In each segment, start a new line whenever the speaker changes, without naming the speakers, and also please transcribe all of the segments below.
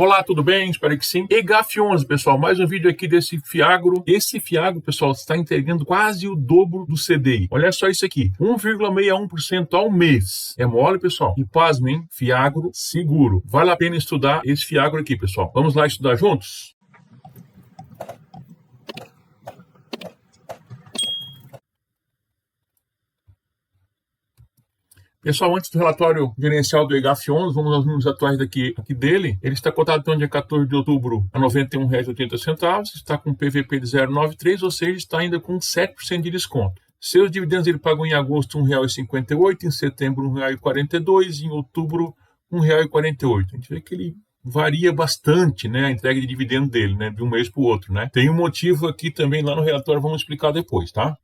Olá, tudo bem? Espero que sim. EGAF11, pessoal, mais um vídeo aqui desse Fiagro. Esse Fiagro, pessoal, está entregando quase o dobro do CDI. Olha só isso aqui, 1,61% ao mês. É mole, pessoal? E pasmem, Fiagro seguro. Vale a pena estudar esse Fiagro aqui, pessoal. Vamos lá estudar juntos? Pessoal, antes do relatório gerencial do EGAF11, vamos aos números atuais aqui dele. Ele está cotado então dia 14 de outubro a R$ 91,80, está com PVP de 0,93, ou seja, está ainda com 7% de desconto. Seus dividendos ele pagou em agosto R$ 1,58, em setembro R$ 1,42, em outubro R$ 1,48. A gente vê que ele varia bastante, né, a entrega de dividendo dele, né, de um mês para o outro, né. Tem um motivo aqui também lá no relatório, vamos explicar depois, tá?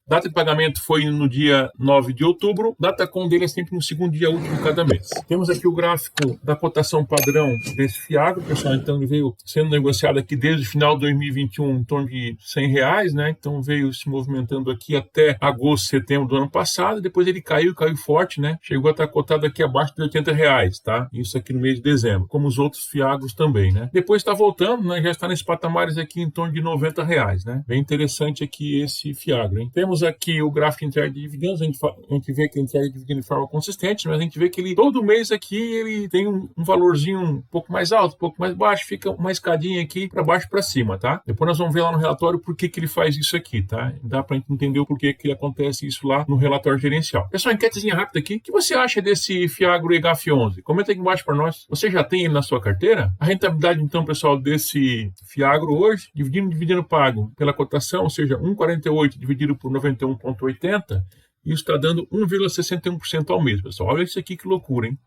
Data de pagamento foi no dia 9 de outubro. Data com dele é sempre no segundo dia útil de cada mês. Temos aqui o gráfico da cotação padrão desse Fiagro, pessoal. Então ele veio sendo negociado aqui desde o final de 2021 em torno de R$100, né? Então veio se movimentando aqui até agosto, setembro do ano passado. Depois ele caiu forte, né? Chegou a estar cotado aqui abaixo de R$80, tá? Isso aqui no mês de dezembro, como os outros Fiagros também, né? Depois está voltando, né? Já está nesses patamares aqui em torno de R$90, né? Bem interessante aqui esse Fiagro, hein? Temos aqui o gráfico de entrega de dividendos, a gente vê que ele entrega dividendos de forma consistente, mas a gente vê que ele, todo mês aqui, ele tem um valorzinho um pouco mais alto, um pouco mais baixo, fica uma escadinha aqui para baixo para cima, tá? Depois nós vamos ver lá no relatório por que ele faz isso aqui, tá? Dá para entender o porquê que acontece isso lá no relatório gerencial. Pessoal, enquetezinha rápida aqui. O que você acha desse Fiagro EGAF11? Comenta aqui embaixo para nós. Você já tem ele na sua carteira? A rentabilidade, então, pessoal, desse Fiagro hoje, dividindo o dividendo pago pela cotação, ou seja, 1,48 dividido por 91,80, isso está dando 1,61% ao mês, pessoal. Olha isso aqui, que loucura, hein?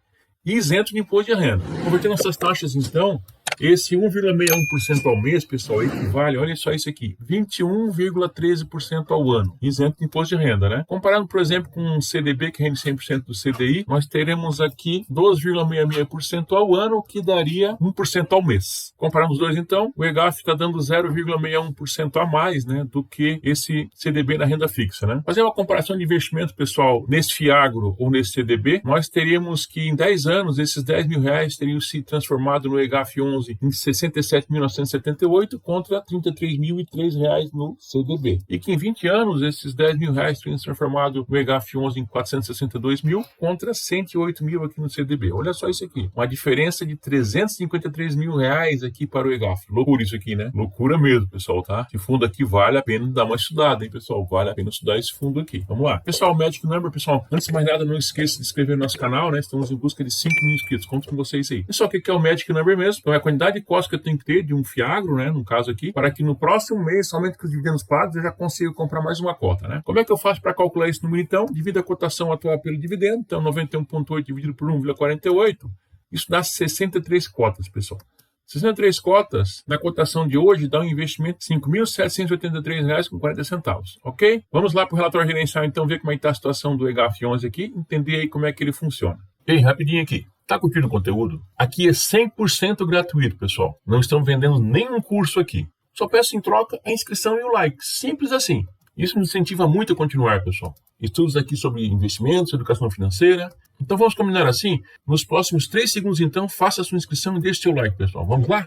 E isento de imposto de renda. Convertendo essas taxas, então, esse 1,61% ao mês, pessoal, equivale, olha só isso aqui, 21,13% ao ano, isento de imposto de renda, né? Comparando, por exemplo, com um CDB que rende 100% do CDI, nós teremos aqui 12,66% ao ano, que daria 1% ao mês. Comparando os dois, então, o EGAF está dando 0,61% a mais, né, do que esse CDB na renda fixa, né? Fazer uma comparação de investimento, pessoal, nesse Fiagro ou nesse CDB, nós teríamos que em 10 anos, esses R$10.000 teriam se transformado no EGAF11 em 67.978 contra R$33.003 no CDB. E que em 20 anos, esses R$10.000 teriam se transformado no EGAF11 em 462.000 contra 108.000 aqui no CDB. Olha só isso aqui. Uma diferença de R$353.000 aqui para o EGAF. Loucura isso aqui, né? Loucura mesmo, pessoal, tá? Esse fundo aqui vale a pena dar uma estudada, hein, pessoal? Vale a pena estudar esse fundo aqui. Vamos lá. Pessoal, Magic Number, pessoal, antes de mais nada, não esqueça de se inscrever no nosso canal, né? Estamos em busca de 5 mil inscritos. Conto com vocês aí. Pessoal, o que é o Magic Number mesmo? Então é a quantidade de costas que eu tenho que ter de um Fiagro, né, no caso aqui, para que no próximo mês, somente com os dividendos pagos, eu já consiga comprar mais uma cota, né? Como é que eu faço para calcular esse número, então? Divido a cotação atual pelo dividendo, então 91,8 dividido por 1,48, isso dá 63 cotas, pessoal. 63 cotas na cotação de hoje dá um investimento de R$5.783,40, ok? Vamos lá para o relatório gerencial, então, ver como é que está a situação do EGAF11 aqui, entender aí como é que ele funciona. Ei, rapidinho aqui. Tá curtindo o conteúdo? Aqui é 100% gratuito, pessoal. Não estamos vendendo nenhum curso aqui. Só peço em troca a inscrição e o like. Simples assim. Isso me incentiva muito a continuar, pessoal. Estudos aqui sobre investimentos, educação financeira. Então vamos combinar assim? Nos próximos 3 segundos, então, faça a sua inscrição e deixe seu like, pessoal. Vamos lá?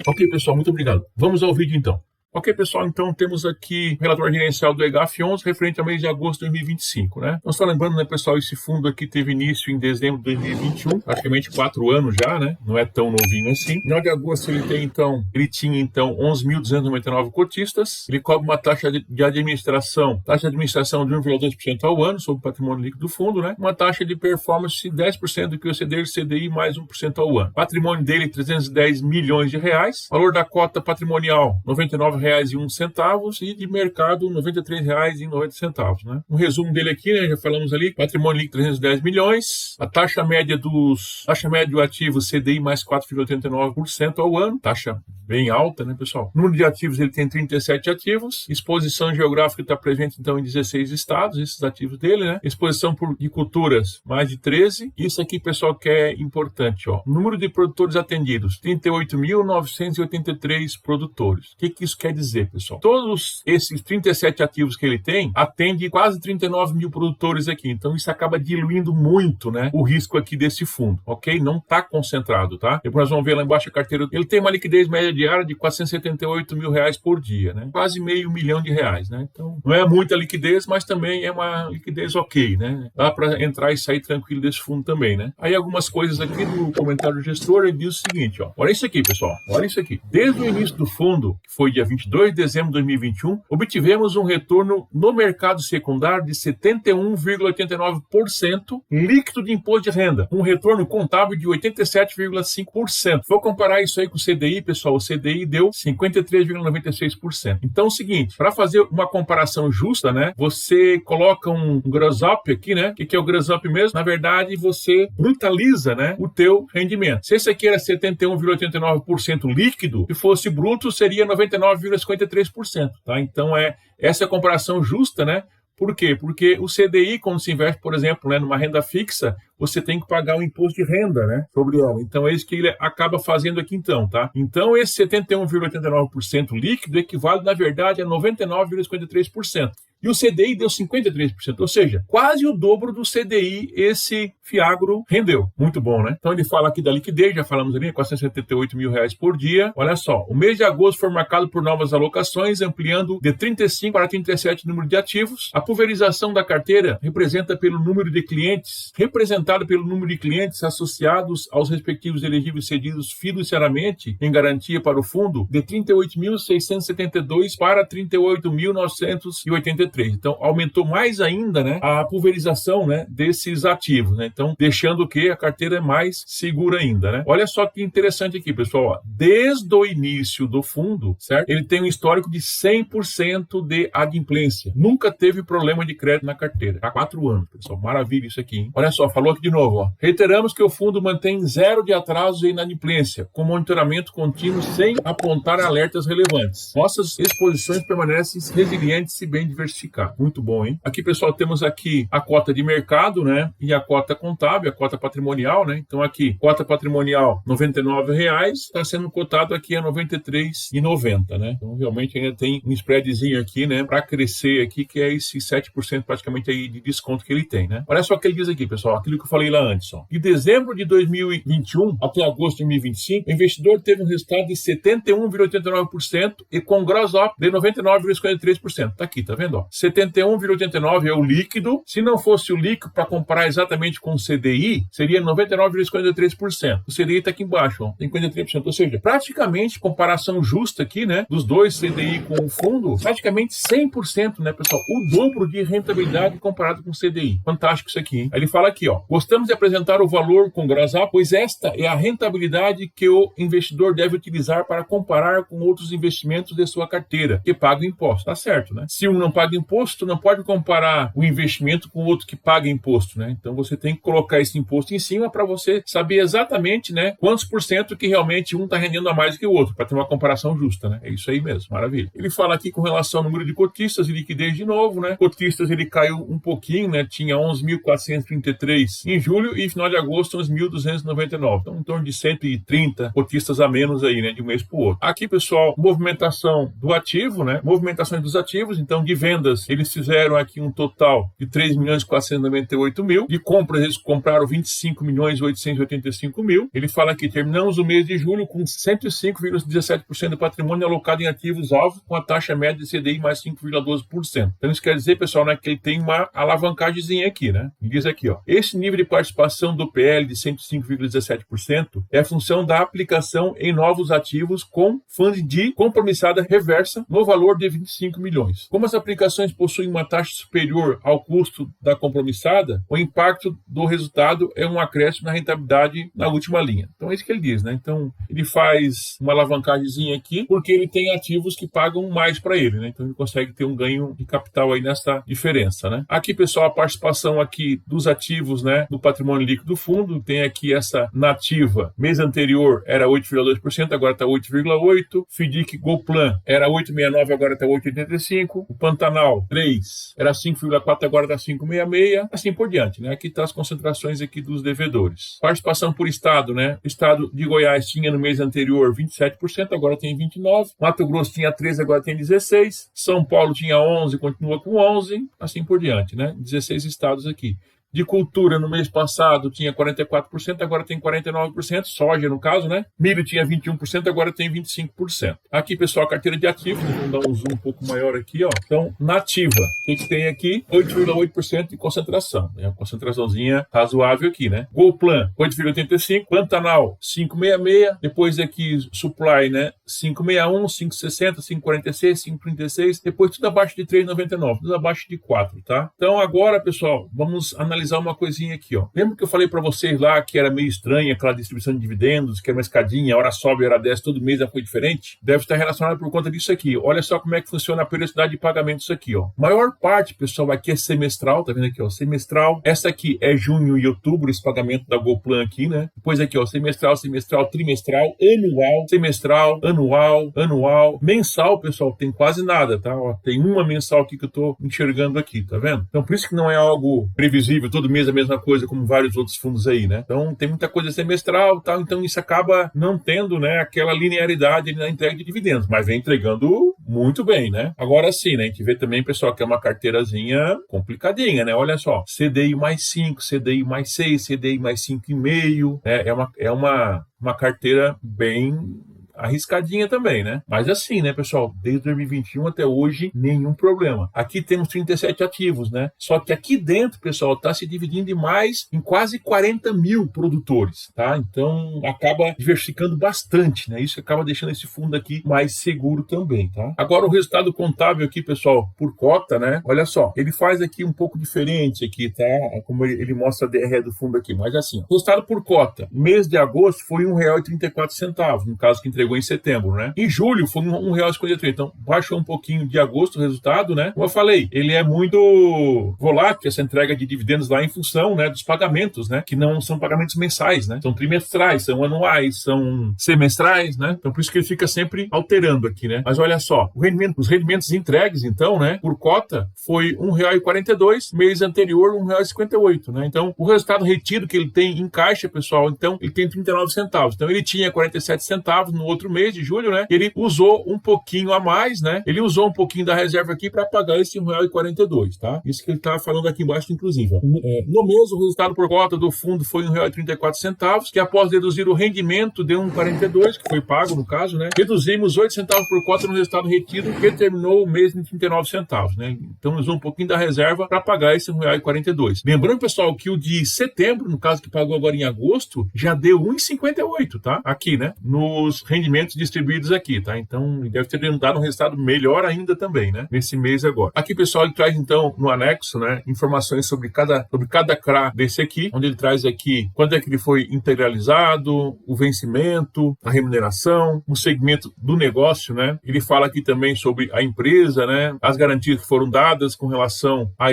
Ok, pessoal, muito obrigado. Vamos ao vídeo, então. Ok, pessoal, então temos aqui o relatório gerencial do EGAF11 referente ao mês de agosto de 2025, né? Então, só lembrando, né, pessoal, esse fundo aqui teve início em dezembro de 2021, praticamente 4 anos já, né? Não é tão novinho assim. No final de agosto ele tinha, então, 11.299 cotistas, ele cobra uma taxa de administração de 1,2% ao ano sobre o patrimônio líquido do fundo, né? Uma taxa de performance de 10% do que o CDI mais 1% ao ano. Patrimônio dele, R$310 milhões, valor da cota patrimonial, R$99,01 e de mercado R$93,90, né? Um resumo dele aqui, né? Já falamos ali, patrimônio líquido 310 milhões, a taxa média do ativo CDI mais 4,89% ao ano, taxa bem alta, né, pessoal? O número de ativos, ele tem 37 ativos, exposição geográfica está presente, então, em 16 estados, esses ativos dele, né? Exposição de culturas, mais de 13. Isso aqui, pessoal, que é importante, ó. Número de produtores atendidos, 38.983 produtores. O que isso quer dizer, pessoal? Todos esses 37 ativos que ele tem atende quase 39 mil produtores aqui. Então, isso acaba diluindo muito, né, o risco aqui desse fundo, ok? Não está concentrado, tá? Depois nós vamos ver lá embaixo a carteira. Ele tem uma liquidez média diária de R$478 mil por dia, né? Quase R$500 milhão, né? Então, não é muita liquidez, mas também é uma liquidez ok, né? Dá para entrar e sair tranquilo desse fundo também, né? Aí algumas coisas aqui do comentário do gestor, ele diz o seguinte, ó. Olha isso aqui, pessoal. Olha isso aqui. Desde o início do fundo, que foi dia 22 de dezembro de 2021, obtivemos um retorno no mercado secundário de 71,89% líquido de imposto de renda. Um retorno contábil de 87,5%. Vou comparar isso aí com o CDI, pessoal. O CDI deu 53,96%. Então é o seguinte, para fazer uma comparação justa, né, você coloca um gross up aqui, né? O que é o gross up mesmo? Na verdade, você brutaliza, né, o teu rendimento. Se esse aqui era 71,89% líquido, se fosse bruto, seria 99,53%, tá? Então essa é a comparação justa, né? Por quê? Porque o CDI, quando se investe, por exemplo, né, numa renda fixa, você tem que pagar o imposto de renda, né, sobre ela. Então, é isso que ele acaba fazendo aqui, então, tá? Então, esse 71,89% líquido equivale, na verdade, a 99,53%. E o CDI deu 53%, ou seja, quase o dobro do CDI esse Fiagro rendeu. Muito bom, né? Então ele fala aqui da liquidez, já falamos ali, R$478 mil por dia. Olha só, o mês de agosto foi marcado por novas alocações, ampliando de 35 para 37 número de ativos. A pulverização da carteira representada pelo número de clientes associados aos respectivos elegíveis cedidos fiduciariamente em garantia para o fundo, de 38.672 para 38.983. Então, aumentou mais ainda, né, a pulverização, né, desses ativos, né? Então, deixando que a carteira é mais segura ainda, né? Olha só que interessante aqui, pessoal. Ó. Desde o início do fundo, certo? Ele tem um histórico de 100% de adimplência. Nunca teve problema de crédito na carteira. Há 4 anos, pessoal. Maravilha isso aqui, hein? Olha só, falou aqui de novo. Ó. Reiteramos que o fundo mantém 0 de atrasos e inadimplência, com monitoramento contínuo sem apontar alertas relevantes. Nossas exposições permanecem resilientes e bem diversificadas. Muito bom, hein? Aqui, pessoal, temos aqui a cota de mercado, né? E a cota contábil, a cota patrimonial, né? Então, aqui, cota patrimonial, R$99, está sendo cotado aqui a R$93,90, né? Então, realmente, ainda tem um spreadzinho aqui, né? Para crescer aqui, que é esse 7% praticamente aí de desconto que ele tem, né? Olha só o que ele diz aqui, pessoal, aquilo que eu falei lá antes, ó. De dezembro de 2021 até agosto de 2025, o investidor teve um resultado de 71,89% e com gross up de 99,53%. Tá aqui, tá vendo, ó? 71,89 é o líquido. Se não fosse o líquido, para comparar exatamente com o CDI, seria 99,53%. O CDI está aqui embaixo, ó, 53%. Ou seja, praticamente, comparação justa aqui, né, dos dois CDI com o fundo, praticamente 100%, né, pessoal? O dobro de rentabilidade comparado com o CDI. Fantástico isso aqui, hein? Aí ele fala aqui, ó, gostamos de apresentar o valor com gross up, pois esta é a rentabilidade que o investidor deve utilizar para comparar com outros investimentos de sua carteira, que pagam imposto. Tá certo, né? Se um não paga imposto, não pode comparar o investimento com o outro que paga imposto, né? Então você tem que colocar esse imposto em cima para você saber exatamente, né, quantos por cento que realmente um está rendendo a mais que o outro, para ter uma comparação justa, né? É isso aí mesmo, maravilha. Ele fala aqui com relação ao número de cotistas e liquidez de novo, né? Cotistas ele caiu um pouquinho, né? Tinha 11.433 em julho e final de agosto 11.299. Então em torno de 130 cotistas a menos aí, né, de um mês para o outro. Aqui, pessoal, movimentação do ativo, né? Movimentações dos ativos, então de vendas eles fizeram aqui um total de 3.498.000. De compras, eles compraram 25.885.000. Ele fala aqui, terminamos o mês de julho com 105,17% do patrimônio alocado em ativos-alvo, com a taxa média de CDI mais 5,12%. Então isso quer dizer, pessoal, né, que ele tem uma alavancagemzinha aqui, né? Ele diz aqui, ó, esse nível de participação do PL de 105,17% é a função da aplicação em novos ativos com fundo de compromissada reversa no valor de 25 milhões. Como as aplicações possuem uma taxa superior ao custo da compromissada, o impacto do resultado é um acréscimo na rentabilidade na última linha. Então é isso que ele diz, né? Então ele faz uma alavancagemzinha aqui porque ele tem ativos que pagam mais para ele, né? Então ele consegue ter um ganho de capital aí nessa diferença, né? Aqui, pessoal, a participação aqui dos ativos, né, do patrimônio líquido do fundo, tem aqui essa nativa, mês anterior era 8,2%, agora está 8,8%, FDIC Golplan era 8,69%, agora está 8,85%, o Pantanal Pantanal 3 era 5,4, agora está 5,66, assim por diante, né? Aqui está as concentrações aqui dos devedores. Participação por estado, né? O estado de Goiás tinha no mês anterior 27%, agora tem 29%. Mato Grosso tinha 13, agora tem 16%. São Paulo tinha 11, continua com 11%, assim por diante, né? 16 estados aqui. De cultura, no mês passado, tinha 44%, agora tem 49%. Soja, no caso, né? Milho tinha 21%, agora tem 25%. Aqui, pessoal, carteira de ativos. Vamos dar um zoom um pouco maior aqui, ó. Então, nativa. O que tem aqui? 8,8% de concentração. É uma concentraçãozinha razoável aqui, né? Golplan, 8,85%. Pantanal, 5,66%. Depois aqui, Supply, né? 5,61%, 5,60%, 5,46%, 5,36%. Depois tudo abaixo de 3,99%. Tudo abaixo de 4%, tá? Então, agora, pessoal, vamos analisar uma coisinha aqui, ó. Lembra que eu falei para vocês lá que era meio estranha aquela distribuição de dividendos, que era uma escadinha, hora sobe, hora desce, todo mês já foi diferente? Deve estar relacionado por conta disso aqui. Olha só como é que funciona a periodicidade de pagamentos aqui, ó. Maior parte, pessoal, aqui é semestral, tá vendo aqui, ó? Semestral. Essa aqui é junho e outubro, esse pagamento da Golplan aqui, né? Depois aqui, ó, semestral, trimestral, anual, semestral, anual, mensal, pessoal, tem quase nada, tá? Ó, tem uma mensal aqui que eu tô enxergando aqui, tá vendo? Então, por isso que não é algo previsível, todo mês a mesma coisa, como vários outros fundos aí, né? Então, tem muita coisa semestral e tal, então isso acaba não tendo, né, aquela linearidade na entrega de dividendos, mas vem entregando muito bem, né? Agora sim, né, a gente vê também, pessoal, que é uma carteirazinha complicadinha, né? Olha só, CDI mais 5, CDI mais 6, CDI mais 5,5, né? É uma carteira bem arriscadinha também, né? Mas assim, né, pessoal, desde 2021 até hoje, nenhum problema. Aqui temos 37 ativos, né? Só que aqui dentro, pessoal, está se dividindo em quase 40 mil produtores, tá? Então, acaba diversificando bastante, né? Isso acaba deixando esse fundo aqui mais seguro também, tá? Agora, o resultado contábil aqui, pessoal, por cota, né? Olha só, ele faz aqui um pouco diferente aqui, tá? Como ele mostra a DRE do fundo aqui, mas assim, o resultado por cota, mês de agosto foi R$1,34, no caso que entregou em setembro, né? Em julho foi R$1,53. Então, baixou um pouquinho de agosto o resultado, né? Como eu falei, ele é muito volátil, essa entrega de dividendos lá em função, né, dos pagamentos, né? Que não são pagamentos mensais, né? São trimestrais, são anuais, são semestrais, né? Então, por isso que ele fica sempre alterando aqui, né? Mas olha só, os rendimentos entregues, então, né, por cota, foi R$1,42, mês anterior R$1,58, né? Então, o resultado retido que ele tem em caixa, pessoal, então, ele tem 39 centavos. Então, ele tinha 47 centavos no outro mês de julho, né? Ele usou um pouquinho a mais, né? Ele usou um pouquinho da reserva aqui para pagar esse R$1,42, tá? Isso que ele tá falando aqui embaixo, inclusive. No mês, o resultado por cota do fundo foi R$1,34, que após deduzir o rendimento deu R$1,42, que foi pago, no caso, né? Reduzimos 8 centavos por cota no resultado retido, que terminou o mês em 39 centavos, né? Então, usou um pouquinho da reserva para pagar esse R$1,42. Lembrando, pessoal, que o de setembro, no caso que pagou agora em agosto, já deu R$1,58, tá? Aqui, né? Nos rendimentos distribuídos aqui, tá? Então, deve ter dado um resultado melhor ainda também, né? Nesse mês agora. Aqui, pessoal, ele traz, então, no anexo, né? Informações sobre cada CRA desse aqui, onde ele traz aqui quando é que ele foi integralizado, o vencimento, a remuneração, o segmento do negócio, né? Ele fala aqui também sobre a empresa, né? As garantias que foram dadas com relação a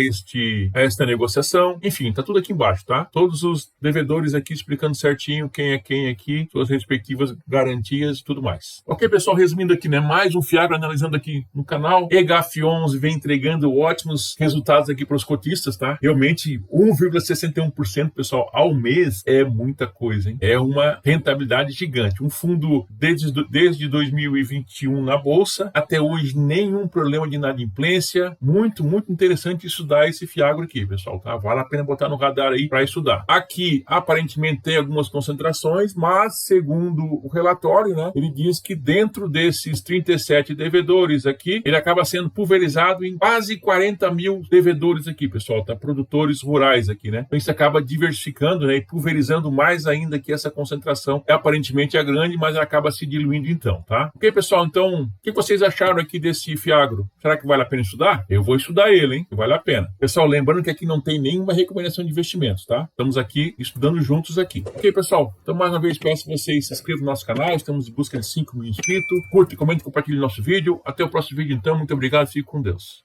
esta negociação. Enfim, tá tudo aqui embaixo, tá? Todos os devedores aqui explicando certinho quem é quem aqui, suas respectivas garantias e tudo mais. Ok, pessoal, resumindo aqui, né? Mais um Fiagro analisando aqui no canal. EGAF11 vem entregando ótimos resultados aqui para os cotistas, tá? Realmente, 1,61%, pessoal, ao mês é muita coisa, hein? É uma rentabilidade gigante. Um fundo desde 2021 na Bolsa, até hoje nenhum problema de inadimplência. Muito, muito interessante estudar esse Fiagro aqui, pessoal, tá? Vale a pena botar no radar aí para estudar. Aqui, aparentemente, tem algumas concentrações, mas, segundo o relatório, né, ele diz que dentro desses 37 devedores aqui, ele acaba sendo pulverizado em quase 40 mil devedores aqui, pessoal, tá? Produtores rurais aqui, né? Então, isso acaba diversificando, né, e pulverizando mais ainda que essa concentração aparentemente é grande, mas acaba se diluindo então, tá? Ok, pessoal, então, o que vocês acharam aqui desse Fiagro? Será que vale a pena estudar? Eu vou estudar ele, hein? Vale a pena. Pessoal, lembrando que aqui não tem nenhuma recomendação de investimentos, tá? Estamos aqui estudando juntos aqui. Ok, pessoal? Então, mais uma vez, peço que vocês se inscrevam no nosso canal. Estamos em busca de 5 mil inscritos. Curte, comente, compartilhe nosso vídeo. Até o próximo vídeo, então. Muito obrigado. Fique com Deus.